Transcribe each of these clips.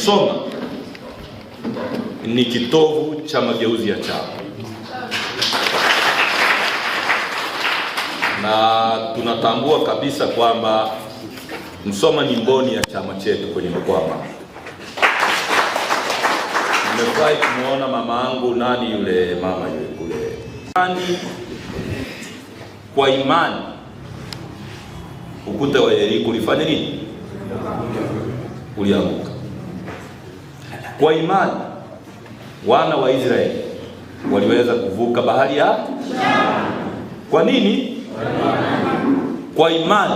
Msoma ni kitovu cha mageuzi ya chama, na tunatambua kabisa kwamba Msoma ni mboni ya chama chetu kwenye mkoa wa Mara. Nimefurahi kumuona mama yangu yule mama yule kule. Kwa imani ukuta wa Yeriko ulifanya nini? Ulianguka. Kwa imani wana wa Israeli waliweza kuvuka bahari ya Shamu. Kwa nini? Kwa imani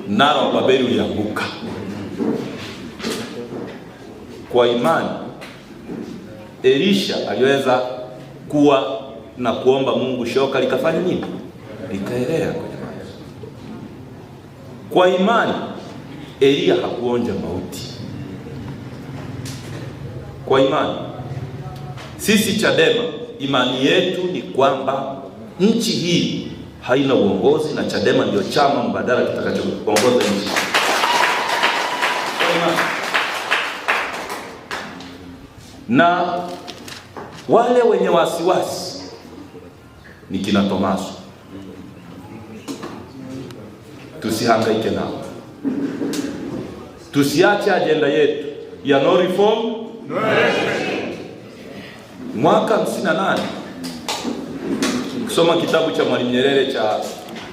mnara wa Babeli ulianguka. Kwa imani Elisha aliweza kuwa na kuomba Mungu, shoka likafanya nini? Likaelea kwenye maji. Kwa imani Elia hakuonja mauti. Kwa imani sisi Chadema, imani yetu ni kwamba nchi hii haina uongozi na Chadema ndio chama mbadala kitakachoongoza nchi. Kwa imani. Na wale wenye wasiwasi ni kina Tomaso, tusihangaike nao. Tusiache ajenda yetu ya no reform no election. Mwaka 58 kusoma kitabu cha Mwalimu Nyerere cha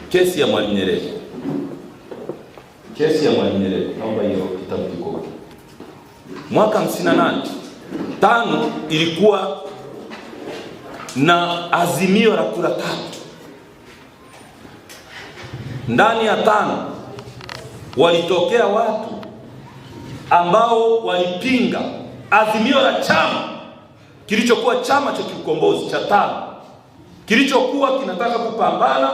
kesi ya Mwalimu Nyerere. Kesi ya Mwalimu Nyerere, naomba hiyo kitabu kiko. Mwaka 58 tano ilikuwa na azimio la kura 3. Ndani ya 5 walitokea watu ambao walipinga azimio la chama kilichokuwa chama cha kiukombozi cha 5 kilichokuwa kinataka kupambana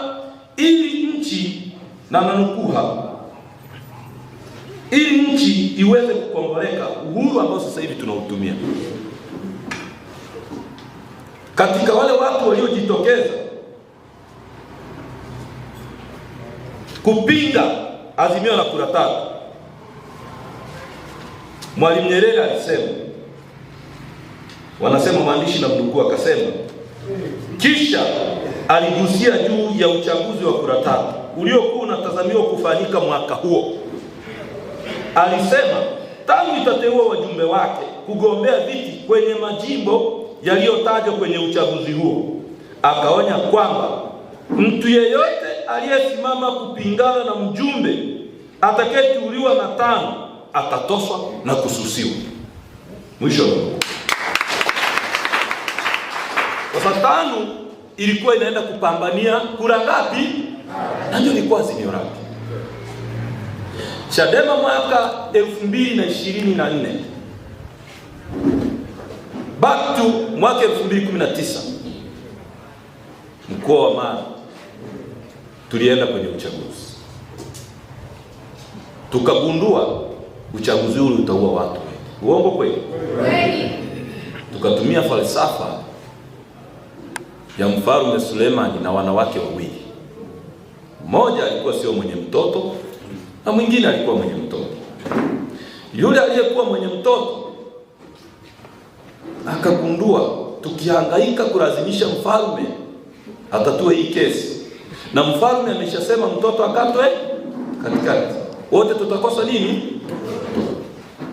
ili nchi, na nanukuu hapa, ili nchi iweze kukomboleka, uhuru ambao sasa hivi tunautumia. Katika wale watu waliojitokeza kupinga azimio la kura 3, Mwalimu Nyerere alisema, wanasema maandishi na mnukuu, akasema, kisha aligusia juu ya uchaguzi wa kura 3 uliokuwa unatazamiwa kufanyika mwaka huo. Alisema tangu itateua wajumbe wake kugombea viti kwenye majimbo yaliyotajwa kwenye uchaguzi huo. Akaonya kwamba mtu yeyote aliyesimama kupingana na mjumbe atakayeteuliwa na 5 atatoswa na kususiwa. Mwisho. Kwa sababu 5 ilikuwa inaenda kupambania kura ngapi? Na ndio ilikuwa azimio lake. Chadema mwaka 2024 back to mwaka 2019 mkoa wa Mara tulienda kwenye uchaguzi, tukagundua uchaguzi ule utaua watu wengi. Uongo kweli? Tukatumia falsafa ya Mfalme Sulemani na wanawake wawili. Mmoja alikuwa sio mwenye mtoto na mwingine alikuwa mwenye mtoto. Yule aliyekuwa mwenye mtoto akagundua tukihangaika kulazimisha mfalme atatue hii kesi, na mfalme ameshasema mtoto akatwe katikati, wote tutakosa nini?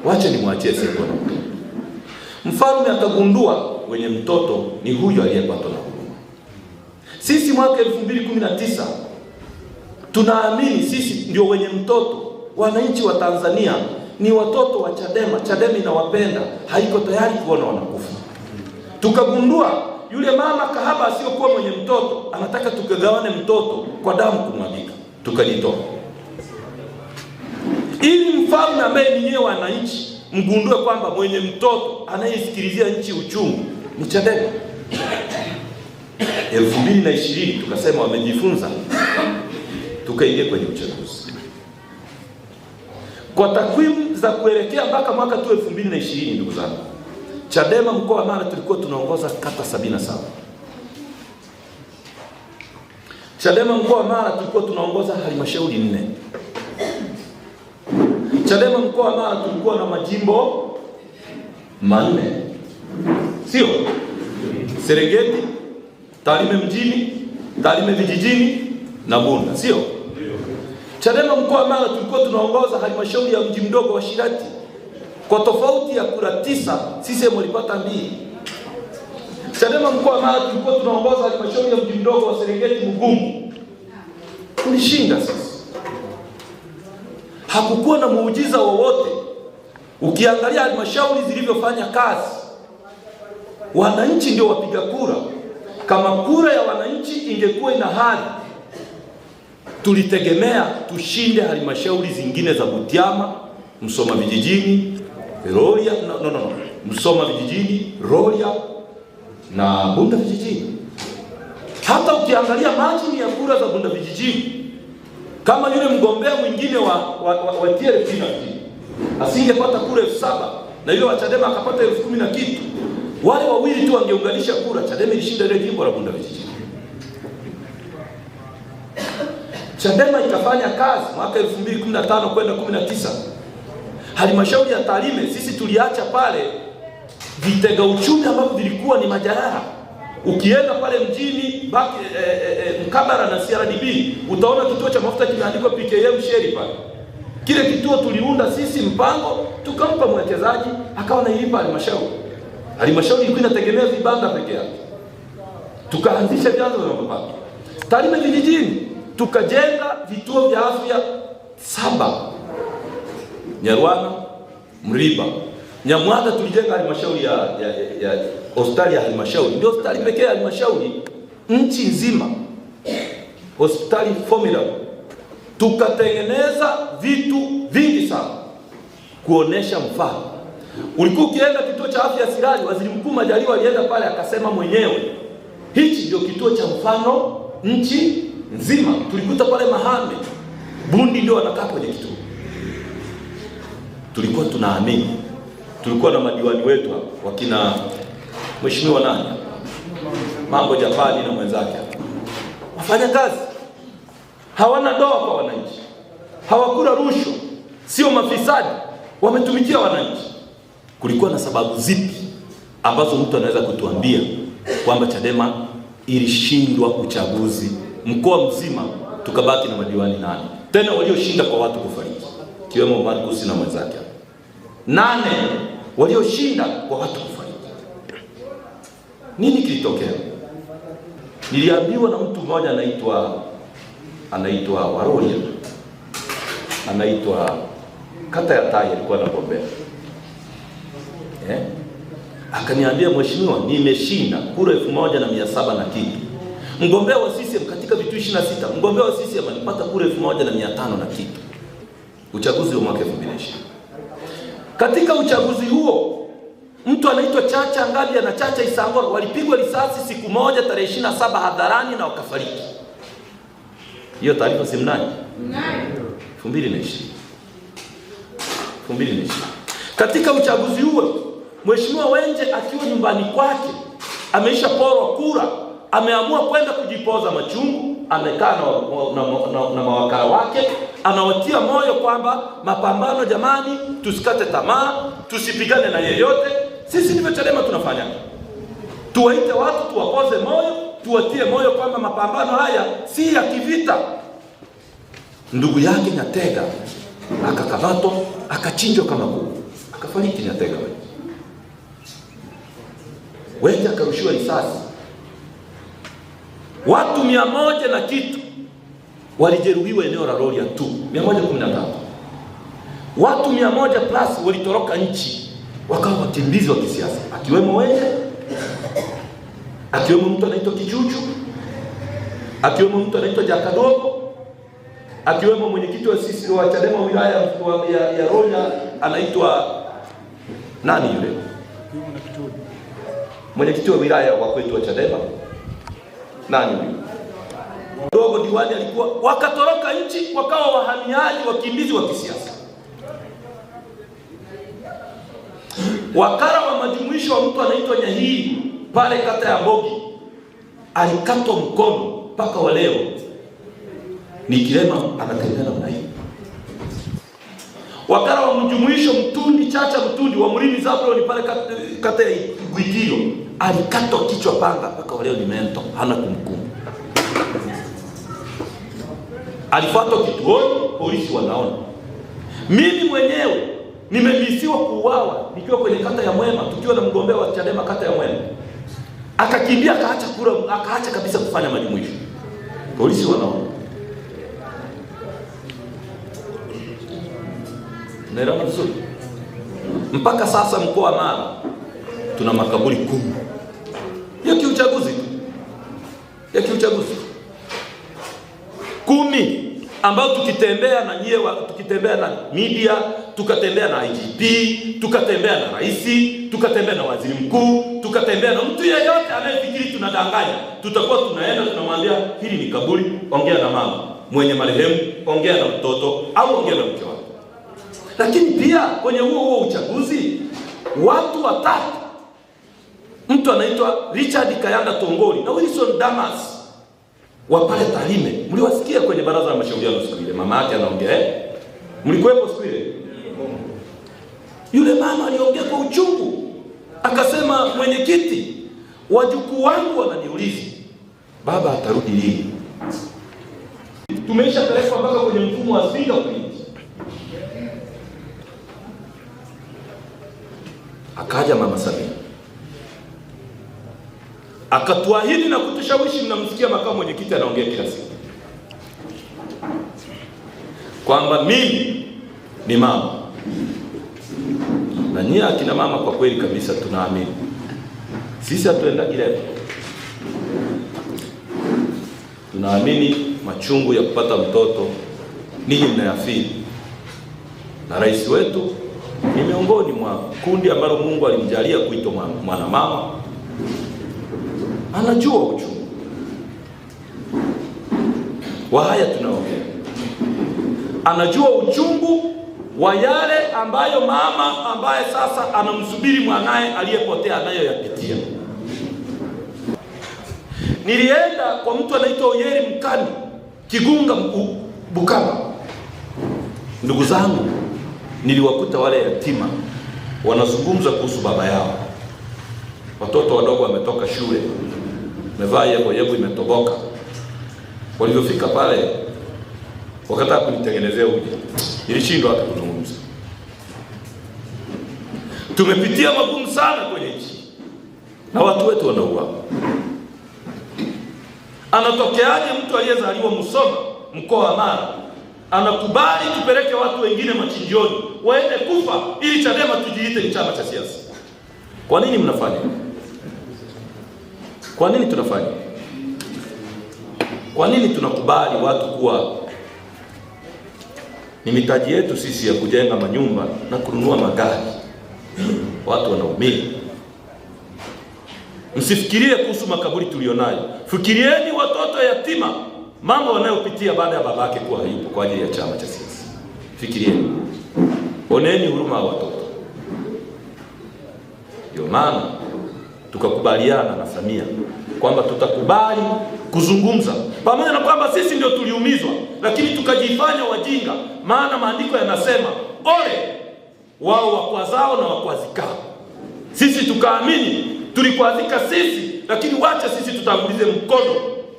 Wache nimwachie siku. Mfalme akagundua wenye mtoto ni huyo aliyepatwa na huruma. Sisi mwaka 2019 tunaamini sisi ndio wenye mtoto. Wananchi wa Tanzania ni watoto wa Chadema. Chadema inawapenda, haiko tayari kuona wanakufa. Tukagundua yule mama kahaba asiyokuwa mwenye mtoto anataka tukagawane mtoto kwa damu kumwagika. Tukajitoa ili mfalme ambaye ni wananchi mgundue kwamba mwenye mtoto anayesikilizia nchi uchungu ni Chadema. 2020 tukasema wamejifunza, tukaingia kwenye uchaguzi. Kwa takwimu za kuelekea mpaka mwaka 2020, ndugu zangu, Chadema mkoa wa Mara tulikuwa tunaongoza kata 77. Chadema mkoa wa Mara tulikuwa tunaongoza halmashauri 4. Chadema mkoa wa Mara tulikuwa na majimbo manne, sio? Serengeti, Tarime mjini, Tarime vijijini na Bunda, sio? Chadema mkoa wa Mara tulikuwa tunaongoza halmashauri ya mji mdogo wa Shirati. Kwa tofauti ya kura 9, CCM walipata 2. Chadema mkoa wa Mara tulikuwa tunaongoza halmashauri ya mji mdogo wa Serengeti Mugumu. Tulishinda sisi. Hakukuwa na muujiza wowote. Ukiangalia halmashauri zilivyofanya kazi, wananchi ndio wapiga kura. Kama kura ya wananchi ingekuwa ina hali, tulitegemea tushinde halmashauri zingine za Butiama, Msoma vijijini, Rorya, Msoma vijijini, Rorya na Bunda vijijini. Hata ukiangalia margin ya kura za Bunda vijijini, kama yule mgombea mwingine wa TLP asingepata kura 7,000 na yule wa Chadema akapata 10,000 na kitu, wale wawili tu wangeunganisha kura, Chadema ilishinda ile jimbo la Bunda vijijini. Chadema ikafanya kazi mwaka 2015 kwenda 19. Halmashauri ya Tarime sisi tuliacha pale vitega uchumi ambavyo vilikuwa ni majaraha. Ukienda pale mjini mkabara na CRDB utaona kituo cha mafuta kimeandikwa PKM Sheri pale. Kile kituo tuliunda sisi mpango, tukampa mwekezaji akawa anailipa halmashauri. Halmashauri ilikuwa inategemea vibanda peke yake. Tukaanzisha vyanzo vya mapato. Tarime vijijini tukajenga vituo vya afya 7. Nyarwana, Mriba, Nyamwaga tulijenga halmashauri ya hospitali ya halmashauri. Ndio hospitali pekee ya halmashauri nchi nzima. Hospitali formidable. Tukatengeneza vitu vingi sana kuonesha mfano. Ulikuwa ukienda kituo cha afya Sirari, Waziri Mkuu Majaliwa alienda pale akasema mwenyewe, hichi ndio kituo cha mfano nchi nzima. Tulikuta pale Mahame, Bundi ndio wanakaa kwenye kituo. Tulikuwa tunaamini. Tulikuwa na madiwani wetu wakina Mheshimiwa nani? Mambo Japani na mwenzake. Wafanya kazi. Hawana doa kwa wananchi. Hawakula rushwa. Sio mafisadi. Wametumikia wananchi. Kulikuwa na sababu zipi ambazo mtu anaweza kutuambia kwamba Chadema ilishindwa uchaguzi mkoa mzima tukabaki na madiwani 8? Tena walioshinda kwa watu kufariki, kiwemo Marcus na mwenzake. 8 walioshinda kwa watu kufariki. Nini kilitokea? Niliambiwa na mtu mmoja anaitwa Warolia, anaitwa kata ya Tai, alikuwa anagombea. Akaniambia, mheshimiwa, nimeshinda kura 1,700 na kitu. Mgombea wa CCM katika vitu 26, mgombea wa CCM alipata kura 1,500 na kitu. Uchaguzi wa mwaka 2020. Katika uchaguzi huo, mtu anaitwa Chacha Ngabia na Chacha Isangoro walipigwa risasi siku moja tarehe 27 hadharani na wakafariki. Hiyo taarifa si mnayo? Mnayo. 2020. Katika uchaguzi huo, Mheshimiwa Wenje akiwa nyumbani kwake ameisha porwa kura, ameamua kwenda kujipoza machungu, amekaa na mawakala wake, anawatia moyo kwamba mapambano jamani, tusikate tamaa, tusipigane na yeyote. Sisi ndivyo Chadema tunafanya. Tuwaite watu, tuwapoze moyo, tuwatie moyo kwamba mapambano haya si ya kivita. Ndugu yake Nyatega akakamatwa, akachinjwa kama kuku, akafariki Nyatega. Wenje akarushiwa risasi. Watu 100 na kitu walijeruhiwa eneo la Rorya tu, 113. Watu 100 plus walitoroka nchi, wakawa wakimbizi wa kisiasa, akiwemo Wenje, akiwemo mtu anaitwa Kijuju, akiwemo mtu anaitwa Jakadogo, akiwemo mwenyekiti wa sisi wa Chadema wilaya ya Rorya anaitwa nani yule? Mwenyekiti wa wilaya wa kwetu wa Chadema nani yule? Dogo diwani alikuwa, wakatoroka nchi, wakawa wahamiaji, wakimbizi wa kisiasa. Wakala wa majumuisho wa mtu anaitwa Nyahii pale kata ya Bogi alikatwa mkono, mpaka wa leo ni kilema, anatembea namna hii. wakala wa mjumuisho Mtundi Chacha Mtundi wa Mlimi Zabuloni pale kata ya Gwigiro alikatwa kichwa panga, mpaka leo ni mento, hana kumbukumbu. Alifuatwa kituoni, polisi wanaona. Mimi mwenyewe nimemisiwa kuuawa nikiwa kwenye kata ya Mwema, tukiwa na mgombea wa Chadema kata ya Mwema. Akakimbia akaacha kura, akaacha kabisa kufanya majumuisho. Polisi wanaona. Naelewa vizuri. Mpaka sasa mkoa wa Mara tuna makaburi 10 ya kiuchaguzi, ya kiuchaguzi 10 ambao tukitembea na nyie, tukitembea na media, tukatembea na IGP, tukatembea na rais, tukatembea na waziri mkuu, tukatembea na mtu yeyote anayefikiri tunadanganya, tutakuwa tunaenda tunamwambia hili ni kaburi, ongea na mama mwenye marehemu, ongea na mtoto au ongea na mke wako. Lakini pia kwenye huo uchaguzi watu watatu, mtu anaitwa Richard Kayanda Tongoli na Wilson Damas wa pale Tarime, mliwasikia kwenye baraza la mashauriano siku ile, mama yake anaongea, mlikuwepo siku ile? Yule mama aliongea kwa uchungu, akasema, mwenyekiti, wajukuu wangu wananiuliza baba atarudi lini? Tumeisha pelekwa mpaka kwenye mfumo wa fingerprint. Akaja Mama Samia akatuahidi na kutushawishi, mnamsikia makamu mwenyekiti anaongea kila siku, kwamba mimi ni mama. Na nyie akina mama kwa kweli kabisa tunaamini. Sisi hatuenda ile. Tunaamini machungu ya kupata mtoto ninyi mnayafili. Na rais wetu ni miongoni mwa kundi ambalo Mungu alimjalia kuitwa mwana mama. Anajua uchungu wa haya tunaongea. Anajua uchungu wa yale ambayo mama ambaye sasa anamsubiri mwanae aliyepotea anayoyapitia. Nilienda kwa mtu anaitwa Oyeri Mkani, Kigunga Bukama. Ndugu zangu, niliwakuta wale yatima wanazungumza kuhusu baba yao. Watoto wadogo wametoka shule, mevaa yebo imetoboka. Walivyofika pale wakataka kunitengenezea uji, nilishindwa hata kuzungumza. Tumepitia magumu sana kwenye nchi na watu wetu wanauawa. Anatokeaje mtu aliyezaliwa Musoma mkoa wa Mara anakubali tupeleke watu wengine machinjioni waende kufa ili Chadema tujiite ni chama cha siasa? Kwa nini mnafanya? Kwa nini tunafanya? Kwa nini tunakubali watu kuwa ni mitaji yetu sisi ya kujenga manyumba na kununua magari? Watu wanaumia. Msifikirie kuhusu makaburi tulionayo. Fikirieni watoto yatima, mambo wanayopitia baada ya babake kuwa hayupo kwa ajili ya chama cha siasa. Fikirieni. Oneni huruma wa watoto. Ndio maana tukakubaliana na Samia kwamba tutakubali kuzungumza, pamoja na kwamba sisi ndio tuliumizwa, lakini tukajifanya wajinga. Maana maandiko yanasema ole wao wakwazao na wakwazikao. Sisi tukaamini tulikwazika sisi, lakini wacha sisi tutangulize mkono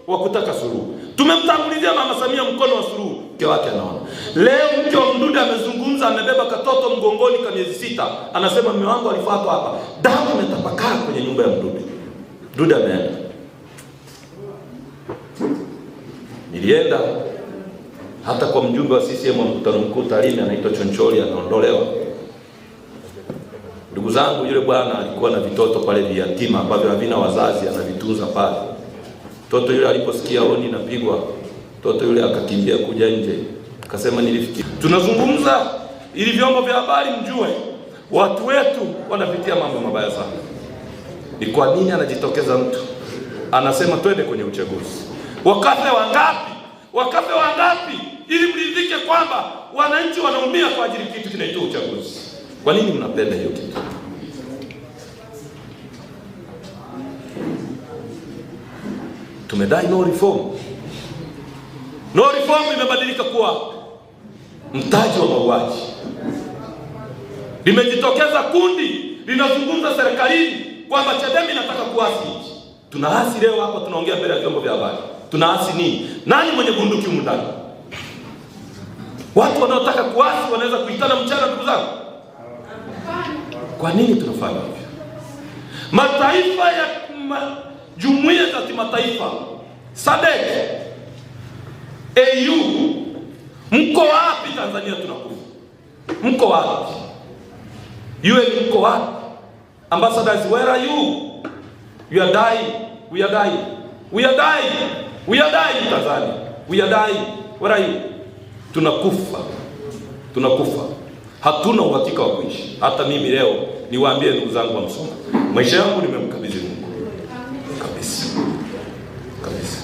wa kutaka suluhu. Tumemtangulizia Mama Samia mkono wa suluhu, mke wake anaona. Leo mke wa Mdude amezungumza, amebeba katoto mgongoni kwa miezi 6, anasema mume wangu alifuatwa hapa, damu imetapakaa kwenye nyumba ya Mdude. Mdude ameenda. Nilienda hata kwa mjumbe wa CCM wa mkutano mkuu Tarime, anaitwa Choncholi, anaondolewa. Ndugu zangu, yule bwana alikuwa na vitoto pale viyatima ambavyo havina wazazi, anavitunza pale. Mtoto yule aliposikia honi napigwa, mtoto yule akakimbia kuja nje, akasema nilifikia. Tunazungumza ili vyombo vya habari mjue watu wetu wanapitia mambo mabaya sana. Ni kwa nini anajitokeza mtu anasema twende kwenye uchaguzi? Wakafe wangapi? Wakafe wangapi ili mridhike kwamba wananchi wanaumia kwa ajili kitu kinaitwa uchaguzi? Kwa nini mnapenda hiyo kitu? Tumedai no reform. No reform imebadilika kuwa mtaji wa mauaji. Limejitokeza kundi linazungumza serikalini kwamba Chadema inataka kuasi nchi. Tunaasi leo hapa tunaongea mbele ya vyombo vya habari. Tunaasi nini? Nani mwenye bunduki humu ndani? Watu wanaotaka kuasi wanaweza kuitana mchana, ndugu zangu. Kwa nini tunafanya hivyo? Mataifa ya jumuiya za kimataifa, SADC, AU, mko wapi? Tanzania tunakufa. Mko wapi? UN mko wapi? Ambassadors, where are you? You are dying. We are dying. We are dying. We are dying, Tanzania. We are dying. Where are you? Tunakufa. Tunakufa. Hatuna uhakika wa kuishi. Hata mimi leo niwaambie ndugu zangu wa Msoma, maisha yangu nimemkabidhi Mungu. Kabisa. Kabisa.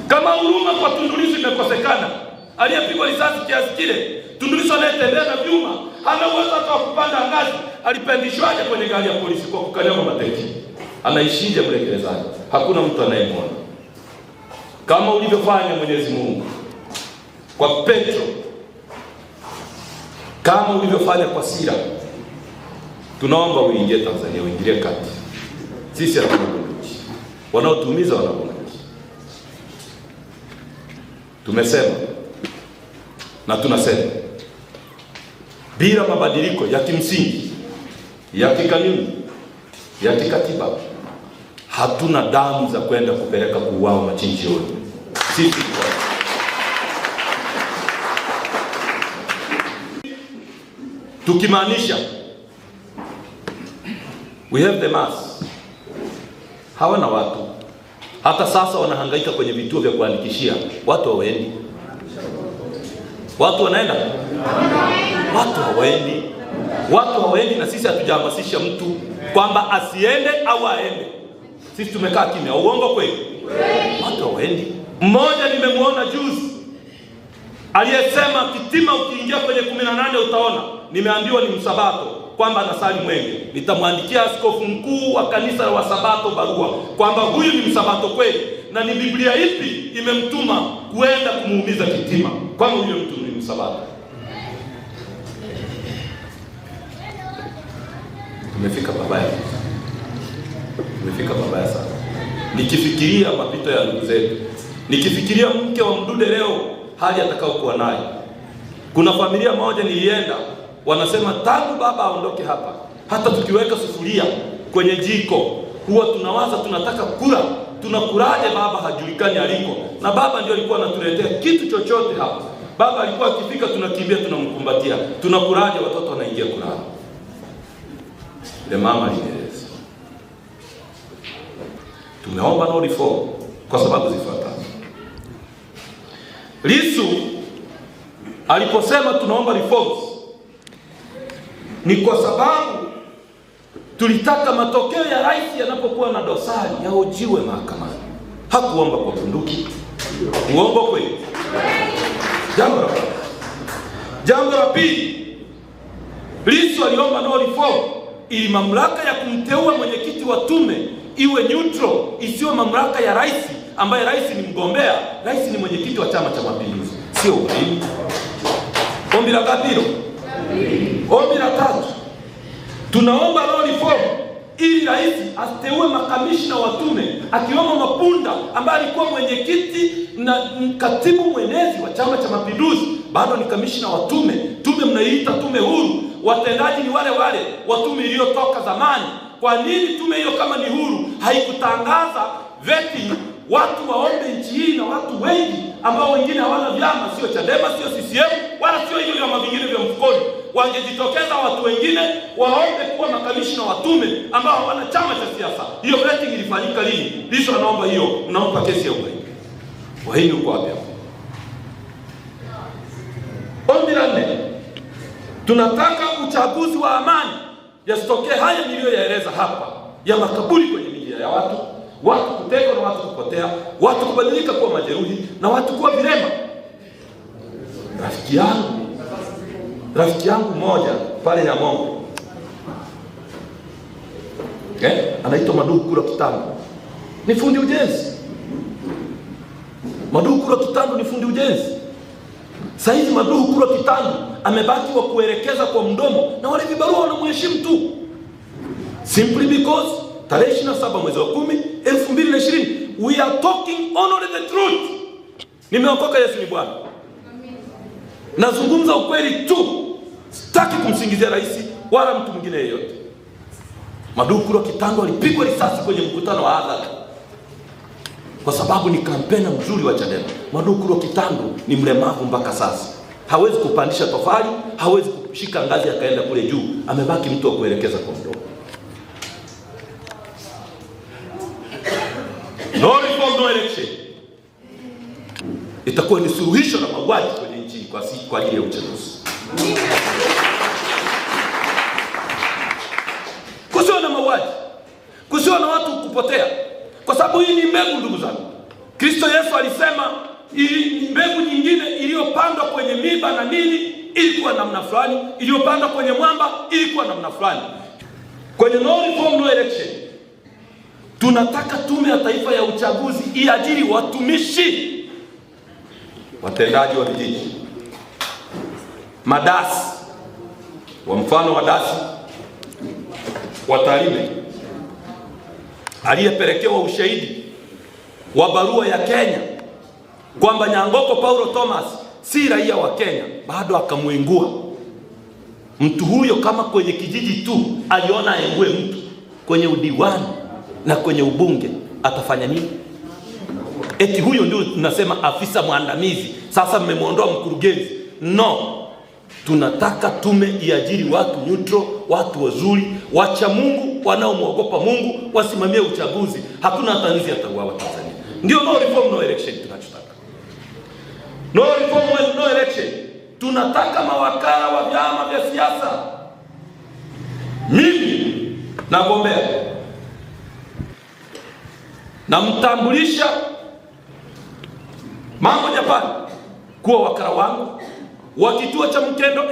Kama huruma kwa Tundu Lissu imekosekana, aliyepigwa risasi kiasi kile, Tundu Lissu anayetembea na vyuma, hana uwezo hata kupanda ngazi, alipandishwaje kwenye gari ya polisi kwa kukanyagwa mateke? Anaishije mle gerezani? Hakuna mtu anayemwona. Kama ulivyofanya Mwenyezi Mungu kwa Petro, kama ulivyofanya kwa Sira, tunaomba uingie Tanzania, uingilie kati. Sisi hatuna bunduki. Wanaotumiza wana bunduki. Tumesema na tunasema bila mabadiliko ya kimsingi, ya kikanuni, ya kikatiba, hatuna damu za kwenda kupeleka kuuawa machinjioni. Sisi tukimaanisha we have the mass. Hawana watu. Hata sasa wanahangaika kwenye vituo vya kuandikishia. Watu hawaendi. Watu wanaenda? Watu hawaendi. Watu hawaendi, na sisi hatujahamasisha mtu kwamba asiende au aende. Sisi tumekaa kimya. Uongo kweli? Watu hawaendi. Mmoja nimemuona juzi aliyesema Kitima ukiingia kwenye 18 utaona. Nimeambiwa ni Msabato kwamba anasali Mwenge. Nitamwandikia askofu mkuu wa kanisa la Wasabato barua kwamba huyu ni Msabato kweli, na ni Biblia ipi imemtuma kuenda kumuumiza Kitima kwamba huyo mtu ni Msabato. Tumefika babaya. Tumefika babaya sana. Nikifikiria mapito ya ndugu zetu, nikifikiria mke wa Mdude leo hali atakao kuwa naye. Kuna familia moja nilienda, wanasema tangu baba aondoke hapa, hata tukiweka sufuria kwenye jiko huwa tunawaza tunataka kula, tunakulaje baba hajulikani aliko. Na baba ndio alikuwa anatuletea kitu chochote hapa. Baba alikuwa akifika tunakimbia tunamkumbatia. Tunakulaje watoto wanaingia kulala. Le mama alieleza. Tumeomba no reform kwa sababu zifuatazo. Lissu aliposema tunaomba reforms ni kwa sababu tulitaka matokeo ya rais yanapokuwa na dosari yahojiwe mahakamani. Hakuomba kwa bunduki. Uongo kweli? Jambo la pili, Lissu aliomba no reform ili mamlaka ya kumteua mwenyekiti wa tume iwe neutral, isiyo mamlaka ya rais, ambaye rais ni mgombea, rais ni mwenyekiti wa Chama cha Mapinduzi, sio ulimu. Ombi la ngapi hilo? Ombi la tatu, tunaomba no reform ili rais ateue makamishna wa tume, akiwemo Mapunda ambaye alikuwa mwenyekiti na katibu mwenezi wa Chama cha Mapinduzi, bado ni kamishna wa tume. Tume mnaiita tume huru, watendaji ni wale wale wa tume iliyotoka zamani. Kwa nini tume hiyo kama ni huru haikutangaza vetting watu waombe nchi hii, na watu wengi ambao wengine hawana vyama, sio Chadema, sio CCM, wala sio hiyo vyama vingine vya mfukoni, wangejitokeza watu wengine waombe kuwa makamishna wa tume ambao hawana chama cha siasa. Hiyo vetting ilifanyika lini? Lissu anaomba hiyo, mnaomba kesi ya uhaini. Uhaini uko wapi hapo? Ombi la nne, tunataka uchaguzi wa amani. Yasitokee haya niliyoyaeleza hapa ya makaburi kwenye miji ya watu, watu kutekwa na watu kupotea, watu kubadilika kuwa majeruhi na watu kuwa vilema. Rafiki yangu mmoja pale Nyamongo, anaitwa Madukura Kitambo, ni fundi ujenzi. Madukura Kitambo ni fundi ujenzi. Saizi Maduhu Kulwa Kitandu amebaki wa kuelekeza kwa mdomo, na wale vibarua wanamheshimu tu, simply because tarehe 27 mwezi wa 10 2020 we are talking only the truth. Nimeokoka, Yesu ni Bwana. Nazungumza ukweli tu, sitaki kumsingizia rais wala mtu mwingine yeyote. Maduhu Kulwa Kitandu alipigwa risasi kwenye mkutano wa hadhara kwa sababu ni kampena mzuri wa Chadema. Maduhu Kulwa Kitandu ni mlemavu mpaka sasa, hawezi kupandisha tofali, hawezi kushika ngazi akaenda kule juu, amebaki mtu wa kuelekeza kwa mdomo. No reform, no election itakuwa ni suluhisho la mauaji kwenye nchi kwa ajili ya uchaguzi. Kusiwa na mauaji, kusiwa na watu kupotea, kwa sababu hii ni mbegu, ndugu zangu. Kristo Yesu alisema ili mbegu nyingine iliyopandwa kwenye miba na nini ilikuwa namna fulani, iliyopandwa kwenye mwamba ilikuwa namna fulani. Kwenye no reform, no election tunataka Tume ya Taifa ya Uchaguzi iajiri watumishi, watendaji wa vijiji, madasi wa mfano wa dasi wa Tarime aliyepelekewa ushahidi wa barua ya Kenya kwamba Nyangoko Paulo Thomas si raia wa Kenya, bado akamwengua mtu huyo. Kama kwenye kijiji tu aliona aengue mtu, kwenye udiwani na kwenye ubunge atafanya nini? Eti huyo ndio tunasema afisa mwandamizi. Sasa mmemwondoa mkurugenzi. No, tunataka tume iajiri watu neutral, watu wazuri, wacha Mungu, wanaomwogopa Mungu, wasimamie uchaguzi. Hakuna tanzi atauawa Tanzania. Ndio no reform, no election tunachotaka. No reform, no election. Tunataka mawakala wa vyama vya siasa. Mimi nagombea, namtambulisha Mambo Japani kuwa wakala wangu wa kituo cha Mkendo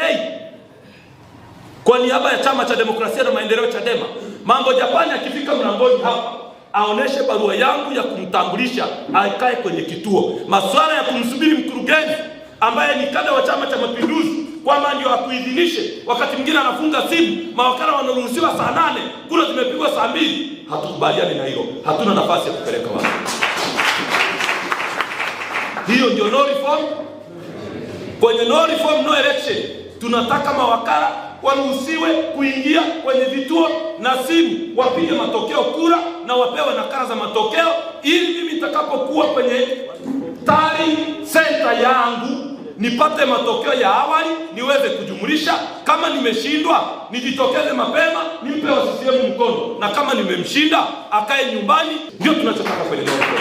kwa niaba ya Chama cha Demokrasia na Maendeleo Chadema. Mambo Japani akifika mlangoni hapa aoneshe barua yangu ya kumtambulisha, akae kwenye kituo. Masuala ya kumsubiri mkurugenzi ambaye ni kada wa Chama cha Mapinduzi kwamba ndio akuidhinishe, wakati mwingine anafunga simu, mawakala wanaruhusiwa saa 8, kura zimepigwa saa 2. Hatukubaliani na hilo. Hatuna nafasi ya kupeleka watu. Hiyo ndio no reform. Kwenye no reform, no election tunataka mawakala waruhusiwe kuingia kwenye vituo na simu, wapige matokeo kura na wapewe nakala za matokeo, ili mimi nitakapokuwa kwenye tally center yangu nipate matokeo ya awali, niweze kujumulisha. Kama nimeshindwa nijitokeze mapema, nimpe wa CCM mkono, na kama nimemshinda akae nyumbani. Ndio tunachotaka kwenye no reform.